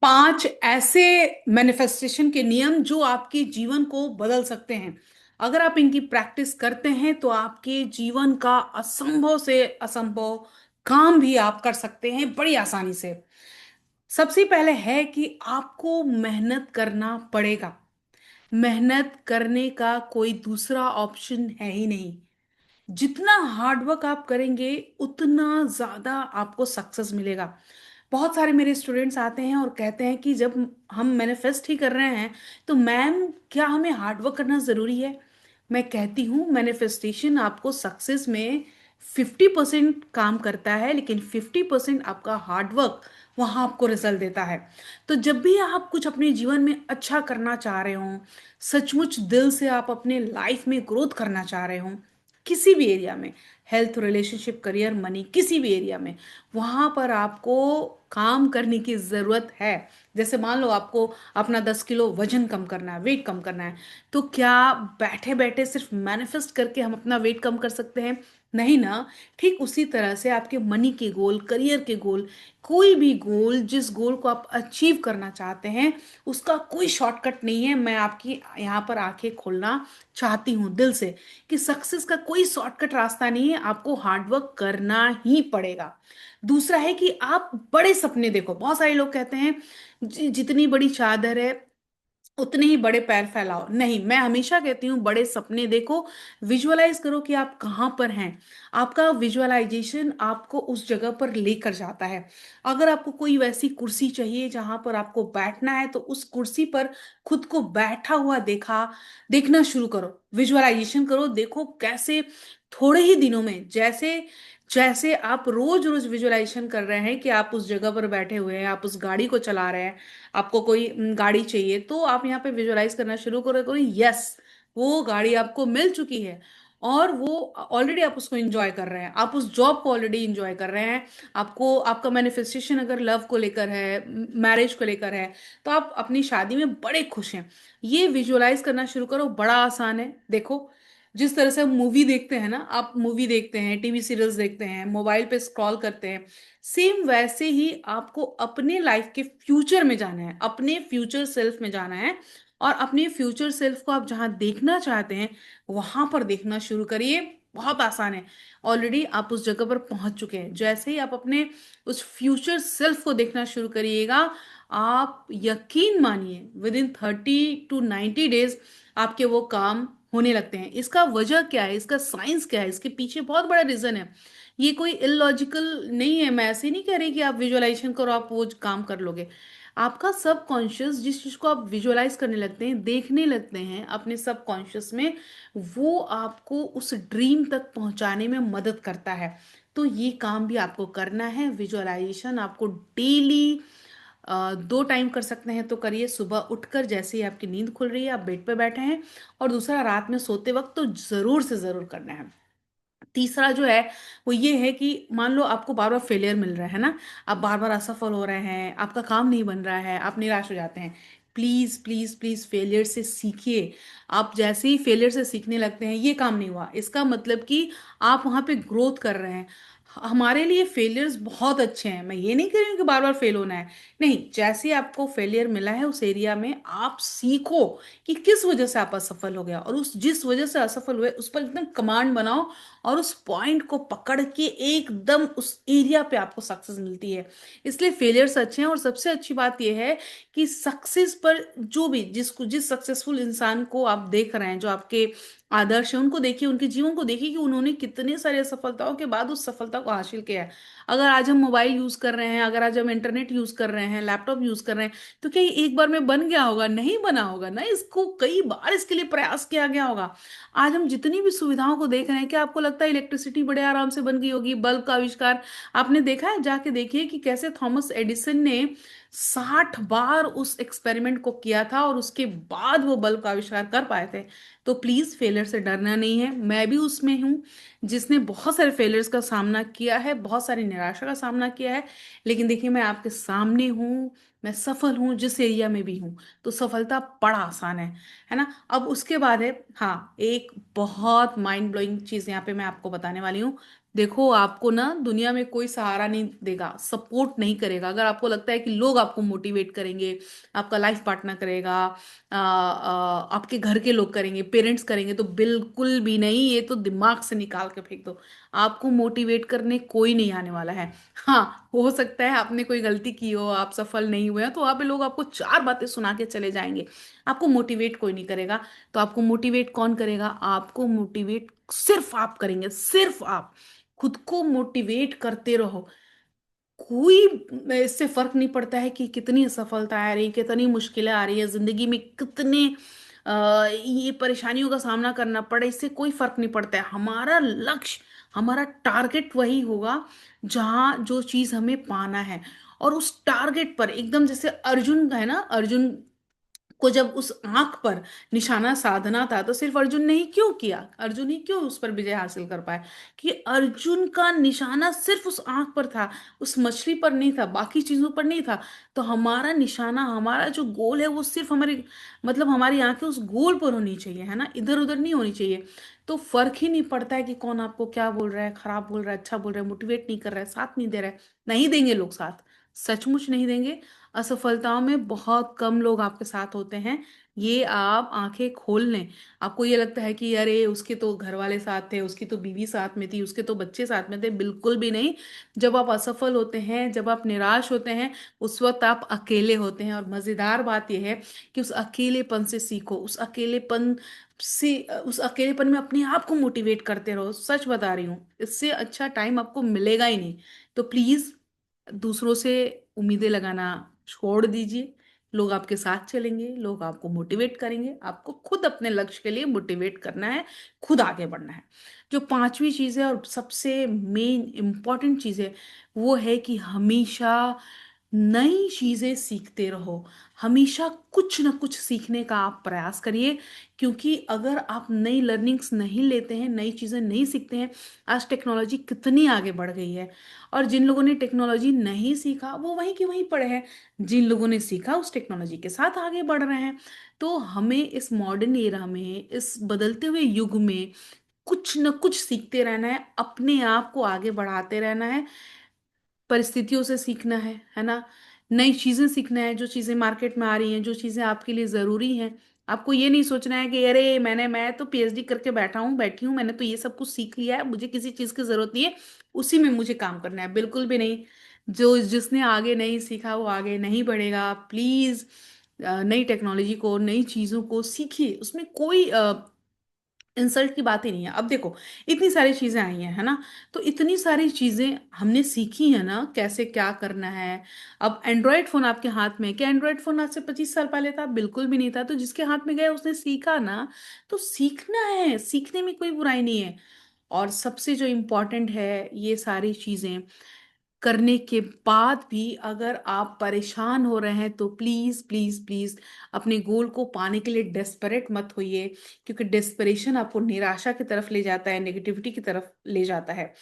5 ऐसे मैनिफेस्टेशन के नियम जो आपके जीवन को बदल सकते हैं। अगर आप इनकी प्रैक्टिस करते हैं तो आपके जीवन का असंभव से असंभव काम भी आप कर सकते हैं बड़ी आसानी से। सबसे पहले है कि आपको मेहनत करना पड़ेगा। मेहनत करने का कोई दूसरा ऑप्शन है ही नहीं। जितना हार्डवर्क आप करेंगे उतना ज्यादा आपको सक्सेस मिलेगा। बहुत सारे मेरे स्टूडेंट्स आते हैं और कहते हैं कि जब हम मैनिफेस्ट ही कर रहे हैं तो मैम क्या हमें हार्डवर्क करना जरूरी है। मैं कहती हूँ मैनिफेस्टेशन आपको सक्सेस में 50% काम करता है, लेकिन 50% आपका हार्डवर्क वहाँ आपको रिजल्ट देता है। तो जब भी आप कुछ अपने जीवन में अच्छा करना चाह रहे हो, सचमुच दिल से आप अपने लाइफ में ग्रोथ करना चाह रहे हो, किसी भी एरिया में, हेल्थ, रिलेशनशिप, करियर, मनी, किसी भी एरिया में, वहां पर आपको काम करने की जरूरत है। जैसे मान लो आपको अपना 10 किलो वजन कम करना है, वेट कम करना है, तो क्या बैठे बैठे सिर्फ मैनिफेस्ट करके हम अपना वेट कम कर सकते हैं? नहीं ना। ठीक उसी तरह से आपके मनी के गोल, करियर के गोल, कोई भी गोल, जिस गोल को आप अचीव करना चाहते हैं, उसका कोई शॉर्टकट नहीं है। मैं आपकी यहाँ पर आंखें खोलना चाहती हूँ दिल से कि सक्सेस का कोई शॉर्टकट रास्ता नहीं है, आपको हार्डवर्क करना ही पड़ेगा। दूसरा है कि आप बड़े सपने देखो। बहुत सारे लोग कहते हैं जितनी बड़ी चादर है उतने ही बड़े पैर फैलाओ। नहीं, मैं हमेशा कहती हूँ बड़े सपने देखो। विजुअलाइज करो कि आप कहाँ पर हैं। आपका विजुअलाइजेशन आपको उस जगह पर लेकर जाता है। अगर आपको कोई वैसी कुर्सी चाहिए जहां पर आपको बैठना है तो उस कुर्सी पर खुद को बैठा हुआ देखना शुरू करो। विजुअलाइजेशन करो, देखो कैसे थोड़े ही दिनों में, जैसे जैसे आप रोज रोज विजुअलाइजेशन कर रहे हैं कि आप उस जगह पर बैठे हुए हैं, आप उस गाड़ी को चला रहे हैं, आपको कोई गाड़ी चाहिए, तो आप यहाँ पे विजुअलाइज करना शुरू करो करो, यस, वो गाड़ी आपको मिल चुकी है और वो ऑलरेडी आप उसको एंजॉय कर रहे हैं, आप उस जॉब को ऑलरेडी एंजॉय कर रहे हैं। आपको आपका मैनिफेस्टेशन अगर लव को लेकर है, मैरिज को लेकर है, तो आप अपनी शादी में बड़े खुश हैं। ये विजुअलाइज करना शुरू करो, बड़ा आसान है। देखो, जिस तरह से हम मूवी देखते हैं ना, आप मूवी देखते हैं, टीवी सीरियल्स देखते हैं, मोबाइल पे स्क्रॉल करते हैं, सेम वैसे ही आपको अपने लाइफ के फ्यूचर में जाना है, अपने फ्यूचर सेल्फ में जाना है। और अपने फ्यूचर सेल्फ को आप जहां देखना चाहते हैं वहां पर देखना शुरू करिए। बहुत आसान है, ऑलरेडी आप उस जगह पर पहुंच चुके हैं। जैसे ही आप अपने उस फ्यूचर सेल्फ को देखना शुरू करिएगा, आप यकीन मानिए विद इन 30 to 90 डेज आपके वो काम होने लगते हैं। इसका वजह क्या है, इसका साइंस क्या है, इसके पीछे बहुत बड़ा रीजन है। ये कोई इलॉजिकल नहीं है। मैं ऐसे नहीं कह रही कि आप विजुअलाइजेशन करो आप वो काम कर लोगे। आपका सब कॉन्शियस जिस चीज को आप विजुअलाइज करने लगते हैं, देखने लगते हैं अपने सब कॉन्शियस में, वो आपको उस ड्रीम तक पहुंचाने में मदद करता है। तो ये काम भी आपको करना है। विजुअलाइजेशन आपको डेली 2 टाइम कर सकते हैं तो करिए। सुबह उठकर जैसे ही आपकी नींद खुल रही है, आप बेड पे बैठे हैं, और दूसरा रात में सोते वक्त तो जरूर से जरूर करना है। तीसरा जो है वो ये है कि मान लो आपको बार बार फेलियर मिल रहा है ना, आप बार बार असफल हो रहे हैं, आपका काम नहीं बन रहा है, आप निराश हो जाते हैं। प्लीज प्लीज प्लीज फेलियर से सीखिए। आप जैसे ही फेलियर से सीखने लगते हैं, ये काम नहीं हुआ इसका मतलब कि आप वहां पे ग्रोथ कर रहे हैं। हमारे लिए फेलियर्स बहुत अच्छे हैं। मैं ये नहीं कह रही हूँ कि बार बार फेल होना है, नहीं। जैसे ही आपको फेलियर मिला है उस एरिया में, आप सीखो कि किस वजह से आप असफल हो गया, और उस जिस वजह से असफल हुए उस पर एकदम कमांड बनाओ और उस पॉइंट को पकड़ के एकदम उस एरिया पे आपको सक्सेस मिलती है। इसलिए फेलियर्स अच्छे हैं। और सबसे अच्छी बात यह है कि सक्सेस पर जो भी जिस सक्सेसफुल इंसान को आप देख रहे हैं, जो आपके आदर्श है, उनको देखिए, उनके जीवन को देखिए कि उन्होंने कितने सारे असफलताओं के बाद उस सफलता को हासिल किया है। अगर आज हम मोबाइल यूज कर रहे हैं, अगर आज हम इंटरनेट यूज कर रहे हैं, लैपटॉप यूज कर रहे हैं, तो क्या ये एक बार में बन गया होगा? नहीं बना होगा ना। इसको कई बार इसके लिए प्रयास किया गया होगा। आज हम जितनी भी सुविधाओं को देख रहे हैं, क्या आपको लगता है इलेक्ट्रिसिटी बड़े आराम से बन गई होगी? बल्ब का आविष्कार आपने देखा है? जाके देखिए कि कैसे थॉमस एडिसन ने 60 बार उस एक्सपेरिमेंट को किया था और उसके बाद वो बल्ब का आविष्कार कर पाए थे। तो प्लीज फेलियर से डरना नहीं है। मैं भी उसमें हूँ जिसने बहुत सारे फेलियर्स का सामना किया है, बहुत सारी निराशा का सामना किया है, लेकिन देखिए मैं आपके सामने हूँ। मैं सफल हूँ जिस एरिया में भी हूँ। तो सफलता बड़ा आसान है ना। अब उसके बाद है, हाँ, एक बहुत माइंड ब्लोइंग चीज यहाँ पे मैं आपको बताने वाली हूँ। देखो, आपको ना दुनिया में कोई सहारा नहीं देगा, सपोर्ट नहीं करेगा। अगर आपको लगता है कि लोग आपको मोटिवेट करेंगे, आपका लाइफ पार्टनर करेगा, आपके घर के लोग करेंगे, पेरेंट्स करेंगे, तो बिल्कुल भी नहीं। ये तो दिमाग से निकाल के फेंक दो। आपको मोटिवेट करने कोई नहीं आने वाला है। हाँ, हो सकता है आपने कोई गलती की हो, आप सफल नहीं हुए हैं, तो वहाँ पे लोग आपको चार बातें सुना के चले जाएंगे। आपको मोटिवेट कोई नहीं करेगा। तो आपको मोटिवेट कौन करेगा? आपको मोटिवेट सिर्फ आप करेंगे, सिर्फ आप। खुद को मोटिवेट करते रहो। कोई इससे फर्क नहीं पड़ता है कि कितनी असफलता आ रही, कितनी मुश्किलें आ रही है जिंदगी में, कितने ये परेशानियों का सामना करना पड़े, इससे कोई फर्क नहीं पड़ता है। हमारा लक्ष्य, हमारा टारगेट वही होगा जहाँ जो चीज हमें पाना है। और उस टारगेट पर एकदम, जैसे अर्जुन का है ना, अर्जुन को जब उस आंख पर निशाना साधना था, तो सिर्फ अर्जुन ने ही क्यों किया, अर्जुन ही क्यों उस पर विजय हासिल कर पाए? कि अर्जुन का निशाना सिर्फ उस आंख पर था, उस मछली पर नहीं था, बाकी चीजों पर नहीं था। तो हमारा निशाना, हमारा जो गोल है, वो सिर्फ हमारे, मतलब हमारी आंखें उस गोल पर होनी चाहिए, है ना, इधर उधर नहीं होनी चाहिए। तो फर्क ही नहीं पड़ता है कि कौन आपको क्या बोल रहा है, खराब बोल रहा है, अच्छा बोल रहा है, मोटिवेट नहीं कर रहा है, साथ नहीं दे रहा है। नहीं देंगे लोग साथ, सचमुच नहीं देंगे। असफलताओं में बहुत कम लोग आपके साथ होते हैं। ये आप आंखें खोल लें। आपको ये लगता है कि अरे उसके तो घर वाले साथ थे, उसकी तो बीवी साथ में थी, उसके तो बच्चे साथ में थे, बिल्कुल भी नहीं। जब आप असफल होते हैं, जब आप निराश होते हैं, उस वक्त आप अकेले होते हैं। और मजेदार बात यह है कि उस अकेलेपन से सीखो, उस अकेलेपन में अपने आप को मोटिवेट करते रहो। सच बता रही हूँ, इससे अच्छा टाइम आपको मिलेगा ही नहीं। तो प्लीज दूसरों से उम्मीदें लगाना छोड़ दीजिए। लोग आपके साथ चलेंगे, लोग आपको मोटिवेट करेंगे। आपको खुद अपने लक्ष्य के लिए मोटिवेट करना है, खुद आगे बढ़ना है। जो पांचवी चीज है और सबसे मेन इंपॉर्टेंट चीज है, वो है कि हमेशा नई चीजें सीखते रहो। हमेशा कुछ ना कुछ सीखने का आप प्रयास करिए। क्योंकि अगर आप नई लर्निंग्स नहीं लेते हैं, नई चीजें नहीं सीखते हैं, आज टेक्नोलॉजी कितनी आगे बढ़ गई है। और जिन लोगों ने टेक्नोलॉजी नहीं सीखा, वो वहीं के वहीं पड़े हैं। जिन लोगों ने सीखा, उस टेक्नोलॉजी के साथ आगे बढ़ रहे हैं। तो हमें इस मॉडर्न एरा में, इस बदलते हुए युग में, कुछ न कुछ सीखते रहना है, अपने आप को आगे बढ़ाते रहना है। परिस्थितियों से सीखना है ना। नई चीजें सीखना है, जो चीजें मार्केट में आ रही हैं, जो चीजें आपके लिए जरूरी हैं। आपको ये नहीं सोचना है कि अरे मैं तो पीएचडी करके बैठी हूँ, मैंने तो ये सब कुछ सीख लिया है, मुझे किसी चीज की जरूरत नहीं है, उसी में मुझे काम करना है। बिल्कुल भी नहीं। जो जिसने आगे नहीं सीखा, वो आगे नहीं बढ़ेगा। प्लीज नई टेक्नोलॉजी को, नई चीजों को सीखिए। उसमें कोई इंसल्ट की बात ही नहीं है। अब देखो, इतनी सारी चीजें आई हैं, है ना। तो इतनी सारी चीजें हमने सीखी है ना, कैसे क्या करना है। अब एंड्रॉयड फोन आपके हाथ में है, क्या एंड्रॉयड फोन आज से 25 साल पहले था? बिल्कुल भी नहीं था। तो जिसके हाथ में गया उसने सीखा ना। तो सीखना है, सीखने में कोई बुराई नहीं है। और सबसे जो इम्पोर्टेंट है, ये सारी चीजें करने के बाद भी अगर आप परेशान हो रहे हैं, तो प्लीज प्लीज प्लीज अपने गोल को पाने के लिए डेस्परेट मत होइए। क्योंकि डेस्परेशन आपको निराशा की तरफ ले जाता है, नेगेटिविटी की तरफ ले जाता है।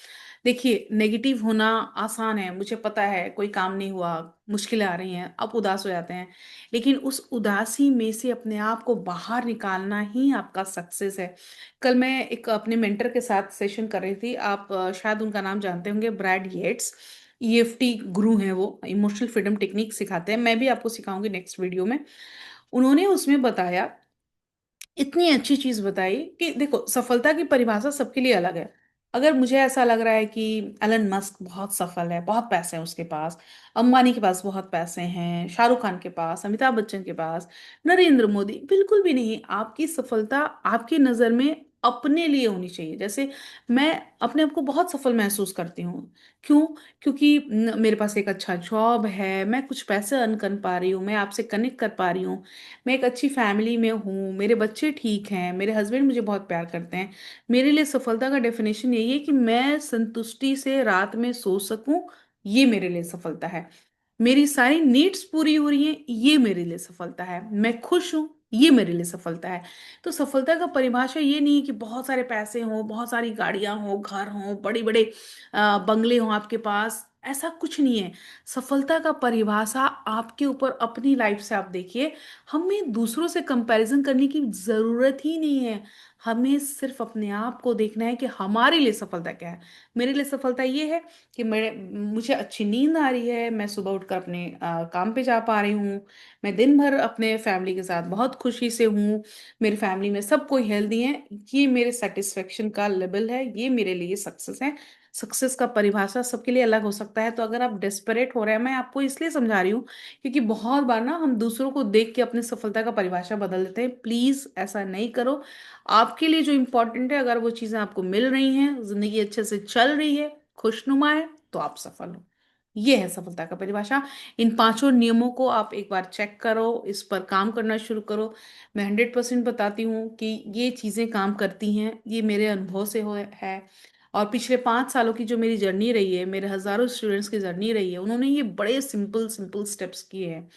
देखिए, नेगेटिव होना आसान है, मुझे पता है, कोई काम नहीं हुआ, मुश्किलें आ रही हैं, आप उदास हो जाते हैं। लेकिन उस उदासी में से अपने आप को बाहर निकालना ही आपका सक्सेस है। कल मैं एक अपने मेंटर के साथ सेशन कर रही थी। आप शायद उनका नाम जानते होंगे, ब्रैड येट्स। ईएफटी गुरु हैं, वो इमोशनल फ्रीडम टेक्निक सिखाते हैं। मैं भी आपको सिखाऊंगी नेक्स्ट वीडियो में। उन्होंने उसमें बताया, इतनी अच्छी चीज बताई कि देखो, सफलता की परिभाषा सबके लिए अलग है। अगर मुझे ऐसा लग रहा है कि एलन मस्क बहुत सफल है, बहुत पैसे हैं उसके पास, अंबानी के पास बहुत पैसे हैं, शाहरुख खान के पास, अमिताभ बच्चन के पास, नरेंद्र मोदी, बिल्कुल भी नहीं। आपकी सफलता आपकी नजर में अपने लिए होनी चाहिए। जैसे मैं अपने आप को बहुत सफल महसूस करती हूँ। क्यों? क्योंकि मेरे पास एक अच्छा जॉब है, मैं कुछ पैसे अर्न कर पा रही हूँ, मैं आपसे कनेक्ट कर पा रही हूँ, मैं एक अच्छी फैमिली में हूँ, मेरे बच्चे ठीक हैं, मेरे हस्बैंड मुझे बहुत प्यार करते हैं। मेरे लिए सफलता का डेफिनेशन यही है कि मैं संतुष्टि से रात में सो सकूं। ये मेरे लिए सफलता है। मेरी सारी नीड्स पूरी हो रही हैं, ये मेरे लिए सफलता है। मैं खुश हूँ, ये मेरे लिए सफलता है। तो सफलता का परिभाषा ये नहीं है कि बहुत सारे पैसे हों, बहुत सारी गाड़ियां हों, घर हों, बड़े बड़े बंगले हों आपके पास। ऐसा कुछ नहीं है। सफलता का परिभाषा आपके ऊपर, अपनी लाइफ से आप देखिए। हमें दूसरों से कंपैरिजन करने की जरूरत ही नहीं है। हमें सिर्फ अपने आप को देखना है कि हमारे लिए सफलता क्या है। मेरे लिए सफलता ये है कि मुझे अच्छी नींद आ रही है, मैं सुबह उठकर अपने काम पे जा पा रही हूँ, मैं दिन भर अपने फैमिली के साथ बहुत खुशी से हूँ, मेरी फैमिली में सब कोई हेल्दी है। ये मेरे सेटिस्फेक्शन का लेवल है, ये मेरे लिए सक्सेस है। सक्सेस का परिभाषा सबके लिए अलग हो सकता है। तो अगर आप डेस्परेट हो रहे हैं, मैं आपको इसलिए समझा रही हूँ क्योंकि बहुत बार ना हम दूसरों को देख के अपनी सफलता का परिभाषा बदल देते हैं। प्लीज ऐसा नहीं करो। आपके लिए जो इम्पोर्टेंट है, अगर वो चीजें आपको मिल रही हैं, जिंदगी अच्छे से चल रही है, खुशनुमा है, तो आप सफल हो। ये है सफलता का परिभाषा। इन पांचों नियमों को आप एक बार चेक करो, इस पर काम करना शुरू करो। मैं 100% बताती हूँ कि ये चीजें काम करती हैं, ये मेरे अनुभव से हो है। और पिछले 5 सालों की जो मेरी जर्नी रही है, मेरे हजारों स्टूडेंट्स की जर्नी रही है, उन्होंने ये बड़े सिंपल सिंपल स्टेप्स किए हैं।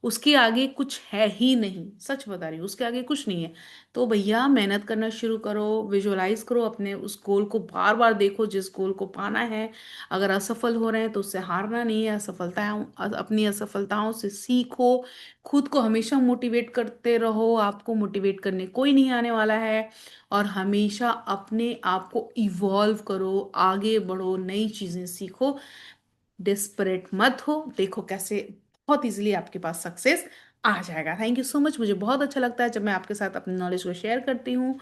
उसके आगे कुछ है ही नहीं, सच बता रही हूँ, उसके आगे कुछ नहीं है। तो भैया मेहनत करना शुरू करो, विजुअलाइज करो अपने उस गोल को, बार बार देखो जिस गोल को पाना है। अगर असफल हो रहे हैं तो उससे हारना नहीं है, असफलताओं अपनी असफलताओं से सीखो। खुद को हमेशा मोटिवेट करते रहो, आपको मोटिवेट करने कोई नहीं आने वाला है। और हमेशा अपने आप को इवॉल्व करो, आगे बढ़ो, नई चीजें सीखो। डिस्परेट मत हो, देखो कैसे बहुत इजीली आपके पास सक्सेस आ जाएगा। Thank you so much. मुझे बहुत अच्छा लगता है जब मैं आपके साथ अपनी नॉलेज को शेयर करती हूँ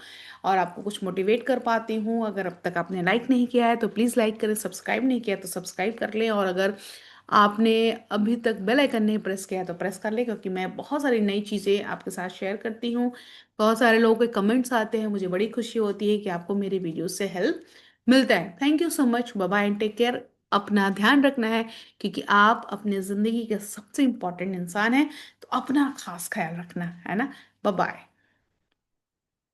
और आपको कुछ मोटिवेट कर पाती हूँ। अगर अब तक आपने लाइक नहीं किया है तो प्लीज़ लाइक करें, सब्सक्राइब नहीं किया तो सब्सक्राइब कर लें, और अगर आपने अभी तक बेल आइकन नहीं प्रेस किया है तो प्रेस कर लें, क्योंकि मैं बहुत सारी नई चीज़ें आपके साथ शेयर करती हूँ। बहुत सारे लोगों के कमेंट्स आते हैं, मुझे बड़ी खुशी होती है कि आपको मेरी वीडियो से हेल्प मिलता है। Thank you so much, bye bye and take care. अपना ध्यान रखना है, क्योंकि आप अपने जिंदगी के सबसे इंपॉर्टेंट इंसान हैं। तो अपना खास ख्याल रखना है ना। Bye bye.